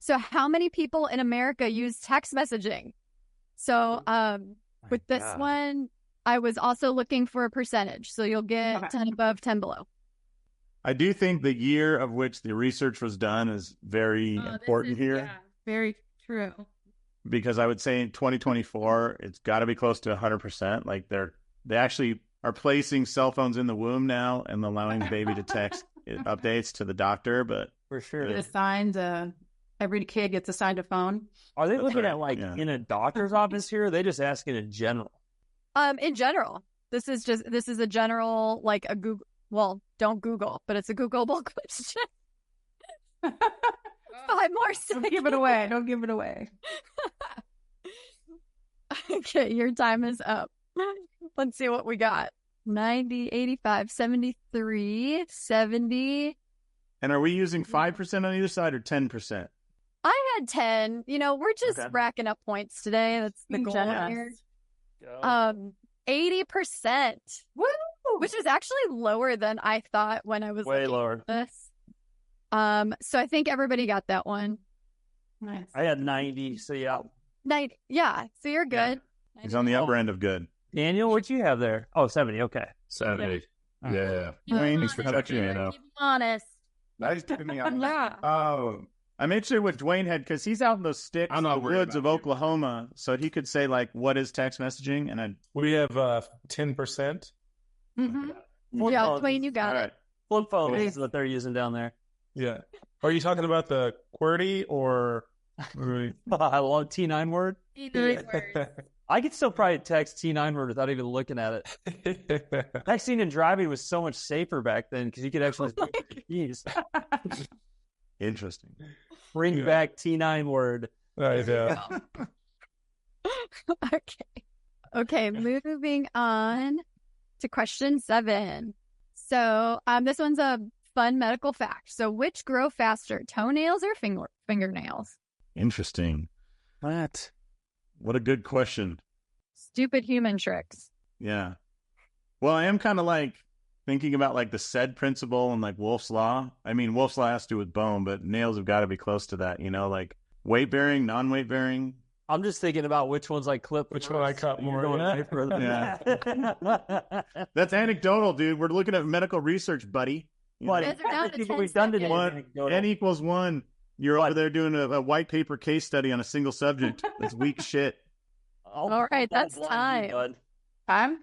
So how many people in America use text messaging? So with this one, I was also looking for a percentage. So you'll get 10 above, 10 below. I do think the year of which the research was done is very important here. Yeah, very true. Because I would say in 2024, it's got to be close to 100%. Like they actually are placing cell phones in the womb now and allowing the baby to text updates to the doctor. But for sure, every kid gets assigned a phone. Are they looking at like in a doctor's office here? Or are they just asking in general? In general, this is a general, like a Google. Well, don't Google, but it's a Googleable question. 5 more seconds. Don't give it away. Don't give it away. Okay, your time is up. Let's see what we got. 90, 85, 73, 70. And are we using 5% on either side or 10%? I had 10. You know, we're just racking up points today. That's the goal here. 80%. Woo! Which is actually lower than I thought when I was way lower. This. So I think everybody got that one. Nice. I had 90, so yeah. 90, yeah. So you're good. Yeah. He's on the upper end of good. Daniel, what'd you have there? Oh, 70. Okay. 70. Yeah. Dwayne, thanks for touching me, though. Honest. Nice to me. Yeah. Oh, I'm interested what Dwayne had because he's out in those sticks, I'm not the woods of Oklahoma, so he could say like, "What is text messaging?" And we have 10%. Mm-hmm. Yeah, Dwayne, you got it. Flip phones is what they're using down there. Yeah. Are you talking about the QWERTY or? I love T9 word. T9 word. I could still probably text T9 word without even looking at it. Texting and driving was so much safer back then because you could actually use. Interesting. Bring back T9 word. Yeah. Okay, moving on to question 7. So this one's a fun medical fact. So which grow faster, toenails or fingernails? Interesting. What a good question. Stupid human tricks. Yeah. Well, I am kind of like thinking about like the SAID principle and like Wolff's Law. I mean, Wolff's Law has to do with bone, but nails have got to be close to that, you know, like weight bearing, non-weight bearing. I'm just thinking about which ones I clip. Which one I cut more. Yeah. That's anecdotal, dude. We're looking at medical research, buddy. But we've done today. N equals 1. You're over there doing a white paper case study on a single subject. That's weak shit. All right, that's time. Time?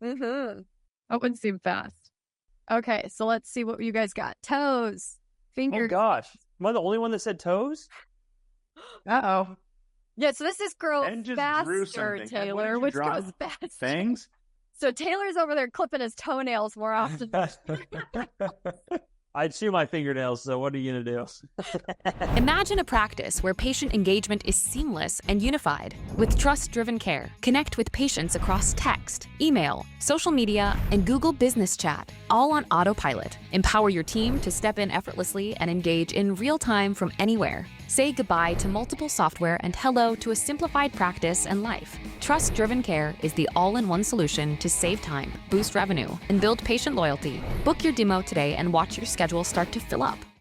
Mm-hmm. That wouldn't seem fast. Okay, so let's see what you guys got. Toes, fingers. Oh, gosh. Am I the only one that said toes? Uh-oh. Yeah, so this is grow faster, something. Taylor. Which grows faster? Fangs? So Taylor's over there clipping his toenails more often. I'd chew my fingernails, so what are you going to do? Imagine a practice where patient engagement is seamless and unified. With trust-driven care, connect with patients across text, email, social media, and Google Business Chat, all on autopilot. Empower your team to step in effortlessly and engage in real time from anywhere. Say goodbye to multiple software and hello to a simplified practice and life. Trust-driven care is the all-in-one solution to save time, boost revenue, and build patient loyalty. Book your demo today and watch your schedule start to fill up.